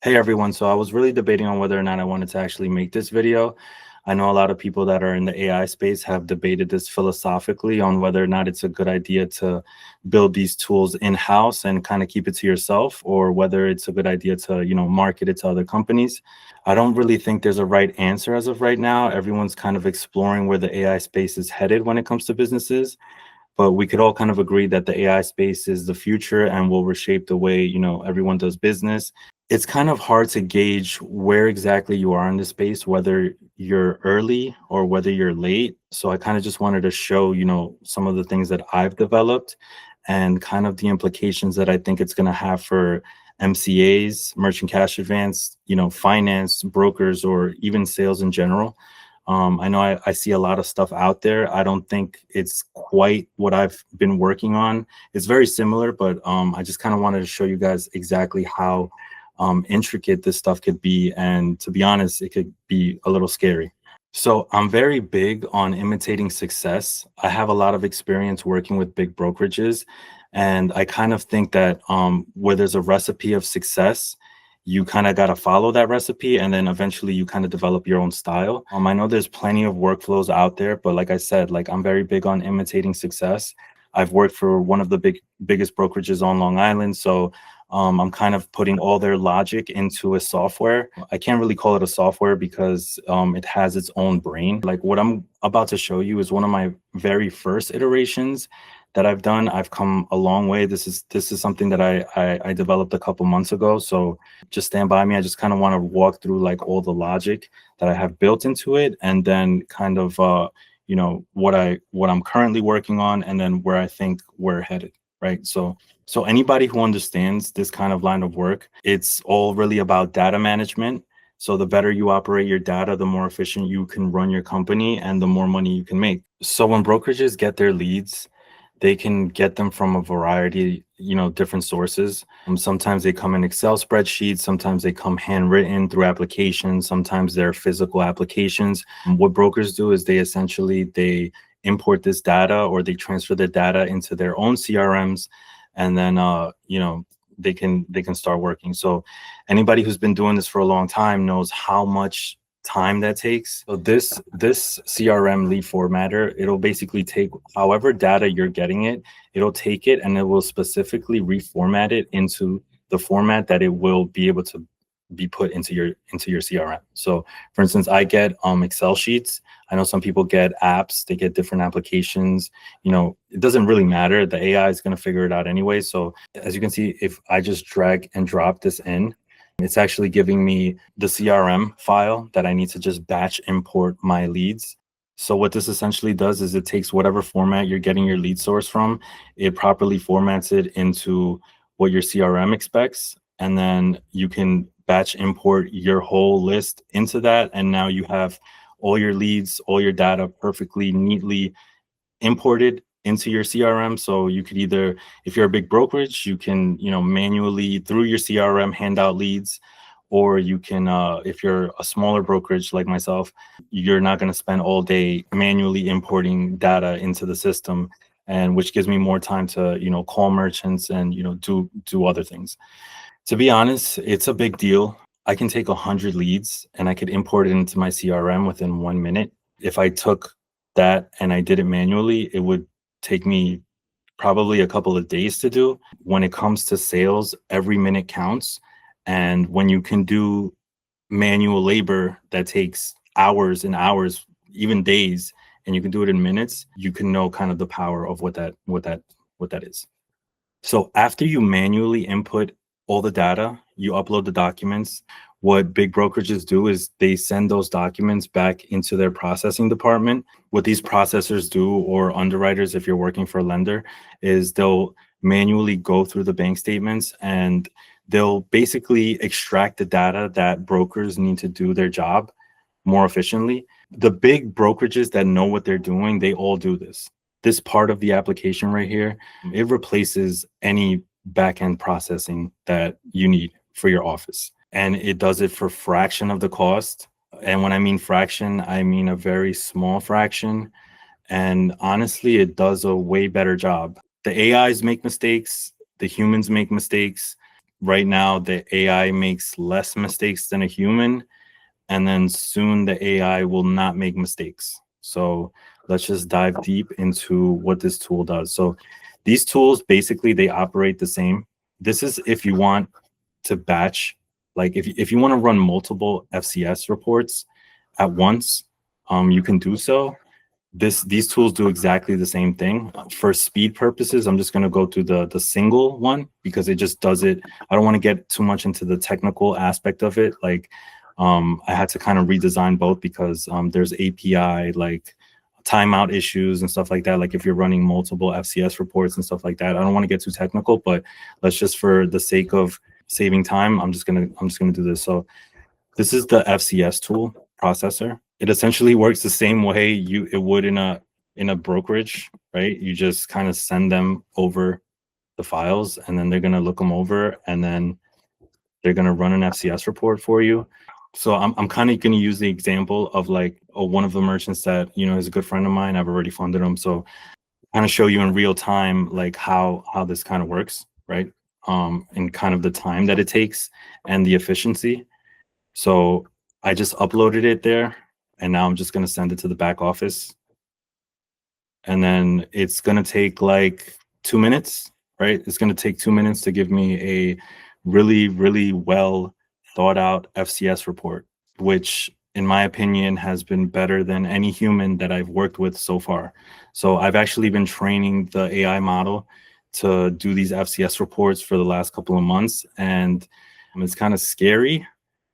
Hey everyone, so I was really debating on whether or not I wanted to actually make this video. I know a lot of people that are in the AI space have debated this philosophically on whether or not it's a good idea to build these tools in-house and kind of keep it to yourself, or whether it's a good idea to, market it to other companies. I don't really think there's a right answer as of right now. Everyone's kind of exploring where the AI space is headed when it comes to businesses, but we could all kind of agree that the AI space is the future and will reshape the way, everyone does business. It's kind of hard to gauge where exactly you are in the space, whether you're early or whether you're late. So I kind of just wanted to show, some of the things that I've developed and kind of the implications that I think it's going to have for MCAs, merchant cash advance, finance, brokers, or even sales in general. I know I see a lot of stuff out there. I don't think it's quite what I've been working on. It's very similar, but I just kind of wanted to show you guys exactly how intricate this stuff could be. And to be honest, it could be a little scary. So I'm very big on imitating success. I have a lot of experience working with big brokerages. And I kind of think that where there's a recipe of success, you kind of got to follow that recipe, and then eventually you kind of develop your own style. I know there's plenty of workflows out there, but like I said, like I'm very big on imitating success. I've worked for one of the biggest brokerages on Long Island, so I'm kind of putting all their logic into a software. I can't really call it a software because it has its own brain. Like what I'm about to show you is one of my very first iterations that I've done. I've come a long way. This is something that I developed a couple months ago. So just stand by me. I just kind of want to walk through like all the logic that I have built into it, and then kind of what I'm currently working on, and then where I think we're headed. Right. So anybody who understands this kind of line of work, it's all really about data management. So the better you operate your data, the more efficient you can run your company and the more money you can make. So when brokerages get their leads, they can get them from a variety, different sources. Sometimes they come in Excel spreadsheets, sometimes they come handwritten through applications, sometimes they're physical applications. What brokers do is they import this data, or they transfer the data into their own CRMs, and then they can start working. So anybody who's been doing this for a long time knows how much time that takes. So this CRM lead formatter, it'll basically take however data you're getting it'll take it and it will specifically reformat it into the format that it will be able to be put into your CRM. So for instance, I get Excel sheets. I know some people get apps, they get different applications. It doesn't really matter. The AI is going to figure it out anyway. So as you can see, if I just drag and drop this in, it's actually giving me the CRM file that I need to just batch import my leads. So what this essentially does is it takes whatever format you're getting your lead source from, it properly formats it into what your CRM expects, and then you can batch import your whole list into that. And now you have all your leads, all your data perfectly, neatly imported into your CRM. So you could either, if you're a big brokerage, you can, manually through your CRM hand out leads, or you can, if you're a smaller brokerage like myself, you're not going to spend all day manually importing data into the system, and which gives me more time to, call merchants and, do other things. To be honest, it's a big deal. I can take 100 leads and I could import it into my CRM within 1 minute. If I took that and I did it manually, it would take me probably a couple of days to do. When it comes to sales, every minute counts. And when you can do manual labor that takes hours and hours, even days, and you can do it in minutes, you can know kind of the power of what that is. So after you manually input all the data, you upload the documents. What big brokerages do is they send those documents back into their processing department. What these processors do, or underwriters, if you're working for a lender, is they'll manually go through the bank statements and they'll basically extract the data that brokers need to do their job more efficiently. The big brokerages that know what they're doing, they all do this. This part of the application right here, it replaces any back-end processing that you need for your office. And it does it for fraction of the cost. And when I mean fraction, I mean a very small fraction. And honestly, it does a way better job. The AIs make mistakes, the humans make mistakes. right now the AI makes less mistakes than a human, and then soon the AI will not make mistakes. So let's just dive deep into what this tool does. So these tools, basically, they operate the same. This is if you want to batch, like if you want to run multiple FCS reports at once, you can do so. These tools do exactly the same thing. For speed purposes, I'm just going to go through the single one because it just does it. I don't want to get too much into the technical aspect of it. Like I had to kind of redesign both because there's API like timeout issues and stuff like that. Like if you're running multiple FCS reports and stuff like that. I don't want to get too technical, but let's just, for the sake of saving time, I'm just gonna do this. So this is the FCS tool processor. It essentially works the same way it would in a brokerage, right? You just kind of send them over the files, and then they're gonna look them over, and then they're gonna run an FCS report for you. So I'm kind of gonna use the example of like one of the merchants that is a good friend of mine. I've already funded him, so kind of show you in real time like how this kind of works, right? And kind of the time that it takes and the efficiency. So I just uploaded it there, and now I'm just going to send it to the back office. And then it's going to take like 2 minutes, right? It's going to take 2 minutes to give me a really, really well thought out FCS report, which in my opinion has been better than any human that I've worked with so far. So I've actually been training the AI model to do these FCS reports for the last couple of months, and it's kind of scary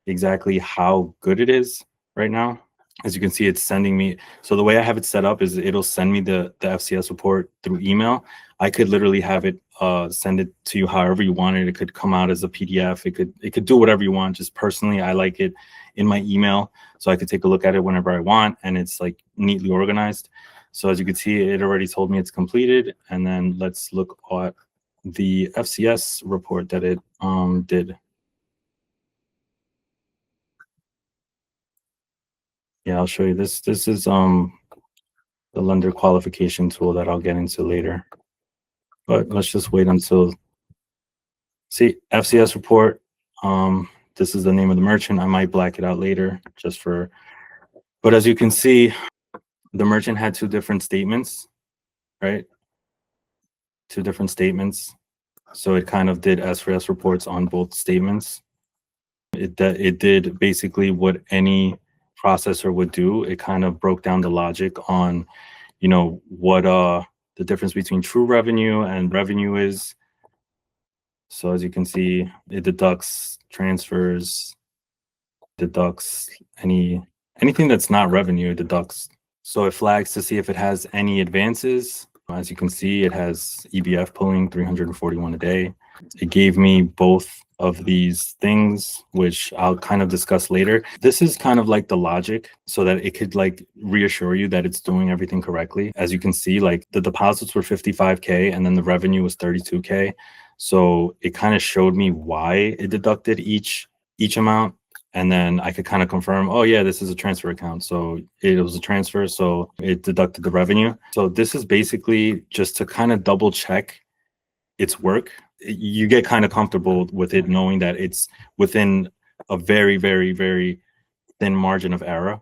exactly how good it is right now. As you can see, it's sending me. So the way I have it set up is it'll send me the FCS report through email. I could literally have it send it to you however you want it. It could come out as a PDF. It could do whatever you want. Just personally, I like it in my email, so I could take a look at it whenever I want, and it's like neatly organized. So as you can see, it already told me it's completed. And then let's look at the FCS report that it did. Yeah, I'll show you this. This is the lender qualification tool that I'll get into later. But let's just wait until, see, FCS report. This is the name of the merchant. I might black it out later just for, but as you can see, the merchant had two different statements, right? Two different statements. So it kind of did S4S reports on both statements. It did basically what any processor would do. It kind of broke down the logic on, what the difference between true revenue and revenue is. So as you can see, it deducts transfers, deducts anything that's not revenue, it deducts. So it flags to see if it has any advances. As you can see, it has EBF pulling 341 a day. It gave me both of these things, which I'll kind of discuss later. This is kind of like the logic so that it could like reassure you that it's doing everything correctly. As you can see, like the deposits were 55K and then the revenue was 32K. So it kind of showed me why it deducted each amount. And then I could kind of confirm, oh yeah, this is a transfer account. So it was a transfer, so it deducted the revenue. So this is basically just to kind of double check its work. You get kind of comfortable with it knowing that it's within a very, very, very thin margin of error.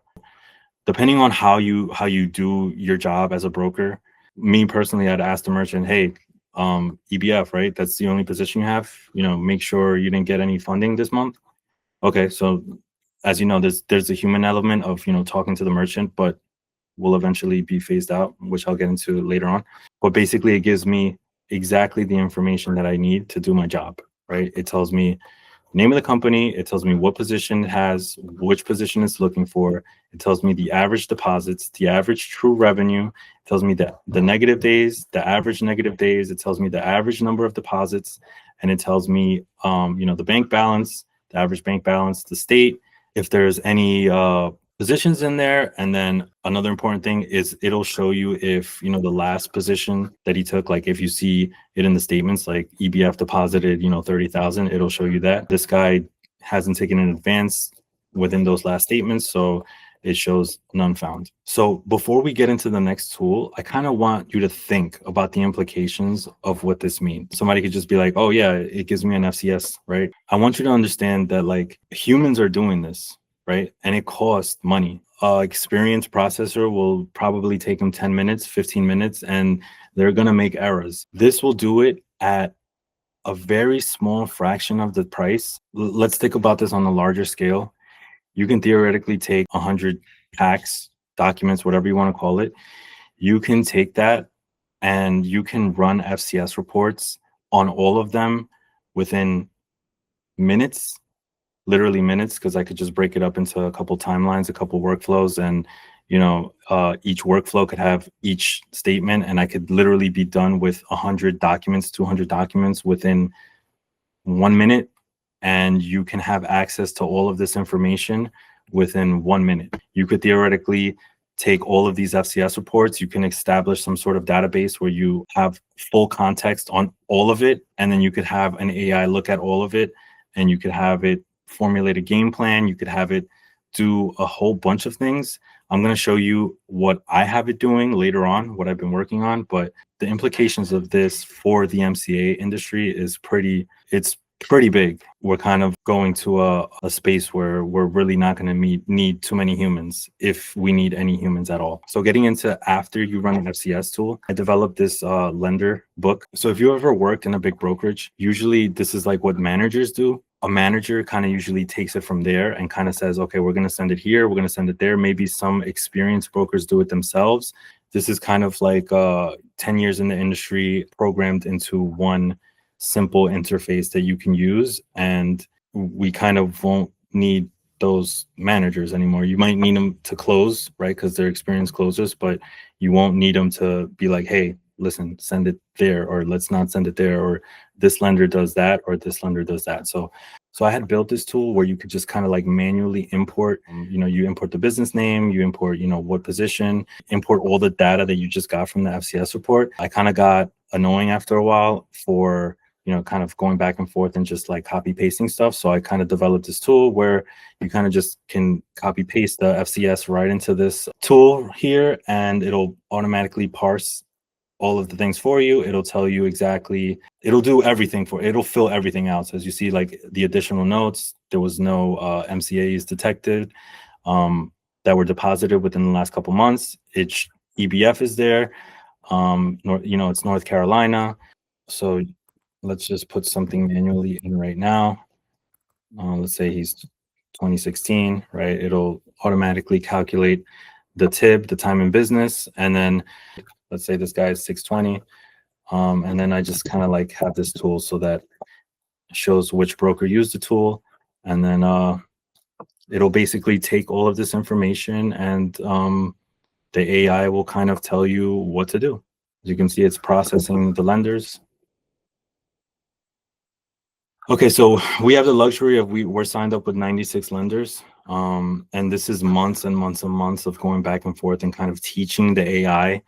Depending on how you do your job as a broker, me personally, I'd ask the merchant, hey, EBF, right? That's the only position you have. Make sure you didn't get any funding this month. Okay, so as you know, there's a human element of talking to the merchant, but will eventually be phased out, which I'll get into later on. But basically, it gives me exactly the information that I need to do my job, right? It tells me name of the company, it tells me what position it has, which position it's looking for. It tells me the average deposits, the average true revenue. It tells me the negative days, the average negative days. It tells me the average number of deposits, and it tells me the bank balance, the average bank balance, the state, if there's any positions in there. And then another important thing is it'll show you if, the last position that he took, like if you see it in the statements, like EBF deposited, 30,000, it'll show you that this guy hasn't taken an advance within those last statements. So it shows none found. So before we get into the next tool, I kind of want you to think about the implications of what this means. Somebody could just be like, oh yeah, it gives me an FCS, right? I want you to understand that like humans are doing this, right? And it costs money. Experienced processor will probably take them 10 minutes, 15 minutes, and they're going to make errors. This will do it at a very small fraction of the price. Let's think about this on a larger scale. You can theoretically take 100 packs, documents, whatever you want to call it. You can take that and you can run FCS reports on all of them within minutes, literally minutes, because I could just break it up into a couple timelines, a couple workflows, and each workflow could have each statement, and I could literally be done with 100 documents, 200 documents within 1 minute. And you can have access to all of this information within 1 minute. You could theoretically take all of these FCS reports. You can establish some sort of database where you have full context on all of it. And then you could have an AI look at all of it, and you could have it formulate a game plan. You could have it do a whole bunch of things. I'm going to show you what I have it doing later on, what I've been working on. But the implications of this for the MCA industry is pretty big. We're kind of going to a space where we're really not going to need too many humans, if we need any humans at all. So getting into after you run an FCS tool, I developed this lender book. So if you ever worked in a big brokerage, usually this is like what managers do. A manager kind of usually takes it from there and kind of says, okay, we're going to send it here, we're going to send it there. Maybe some experienced brokers do it themselves. This is kind of like 10 years in the industry programmed into one simple interface that you can use, and we kind of won't need those managers anymore. You might need them to close, right, because they're experienced closers, but you won't need them to be like, hey, listen, send it there, or let's not send it there, or this lender does that, or this lender does that. So I had built this tool where you could just kind of like manually import, you import the business name, you import, what position, import all the data that you just got from the FCS report. I kind of got annoying after a while for kind of going back and forth and just like copy pasting stuff. So I kind of developed this tool where you kind of just can copy paste the FCS right into this tool here, and it'll automatically parse all of the things for you. It'll tell you exactly, it'll do everything it'll fill everything out. So as you see, like the additional notes, there was no MCAs detected that were deposited within the last couple months. It's EBF is there. It's North Carolina. So let's just put something manually in right now. Let's say he's 2016, right? It'll automatically calculate the TIB, the time in business, and then let's say this guy is 620. And then I just kind of like have this tool so that it shows which broker used the tool. And then it'll basically take all of this information, and the AI will kind of tell you what to do. As you can see, it's processing the lenders. Okay, so we have the luxury of we're signed up with 96 lenders. And this is months and months and months of going back and forth and kind of teaching the AI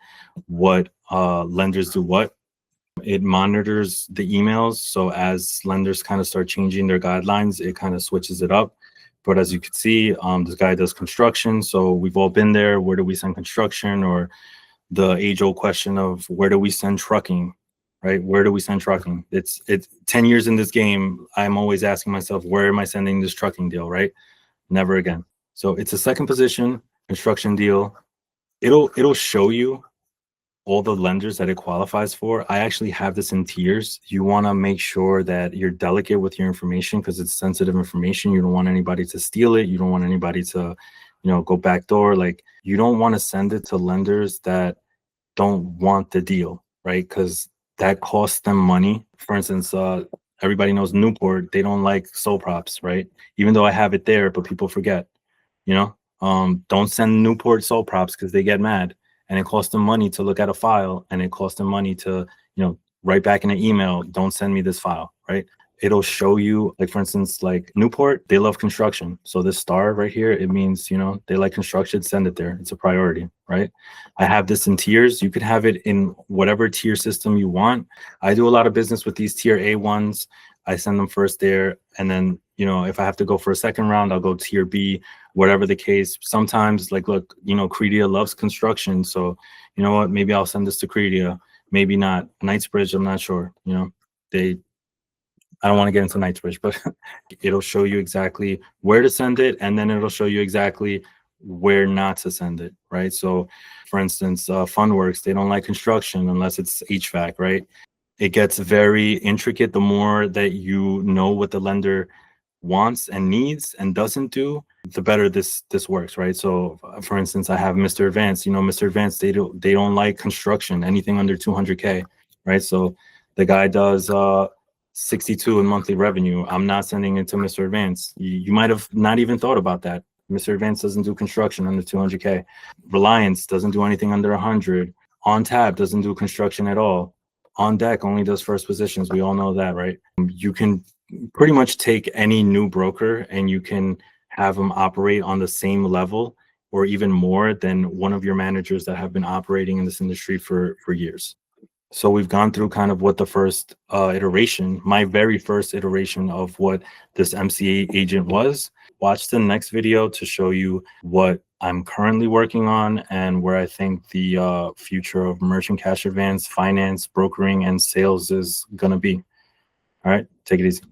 what lenders do what. It monitors the emails. So as lenders kind of start changing their guidelines, it kind of switches it up. But as you can see, this guy does construction. So we've all been there. Where do we send construction? Or the age-old question of where do we send trucking? Right? Where do we send trucking? It's 10 years in this game. I'm always asking myself, where am I sending this trucking deal? Right? Never again. So it's a second position construction deal. It'll show you all the lenders that it qualifies for. I actually have this in tiers. You want to make sure that you're delicate with your information because it's sensitive information. You don't want anybody to steal it. You don't want anybody to, go backdoor. Like, you don't want to send it to lenders that don't want the deal, right? Because that costs them money. For instance, everybody knows Newport. They don't like sole props, right? Even though I have it there, but people forget, don't send Newport sole props because they get mad, and it costs them money to look at a file, and it costs them money to, write back in an email, don't send me this file, right? It'll show you, like, for instance, like Newport, they love construction. So this star right here, it means, they like construction, send it there. It's a priority, right? I have this in tiers. You could have it in whatever tier system you want. I do a lot of business with these tier A ones. I send them first there, and then you know, if I have to go for a second round, I'll go tier B, whatever the case. Sometimes, like, look, you know, Credia loves construction. So, you know what, maybe I'll send this to Credia. Maybe not. Knightsbridge, I'm not sure. You know, I don't want to get into Knightsbridge, but it'll show you exactly where to send it. And then it'll show you exactly where not to send it, right? So, for instance, Fundworks, they don't like construction unless it's HVAC, right? It gets very intricate the more that you know what the lender wants and needs and doesn't do, the better this works, right? So for instance, I have Mr. Advance. You know, Mr. Advance, they don't like construction, anything under 200K, right? So the guy does 62 in monthly revenue. I'm not sending it to Mr. Advance. You might have not even thought about that. Mr. Advance doesn't do construction under 200K. Reliance doesn't do anything under 100. On Tap doesn't do construction at all. On Deck only does first positions. We all know that, right? You can pretty much take any new broker and you can have them operate on the same level or even more than one of your managers that have been operating in this industry for years. So we've gone through kind of what the first iteration, my very first iteration of what this MCA agent was. Watch the next video to show you what I'm currently working on and where I think the future of merchant cash advance, finance, brokering, and sales is going to be. All right, take it easy.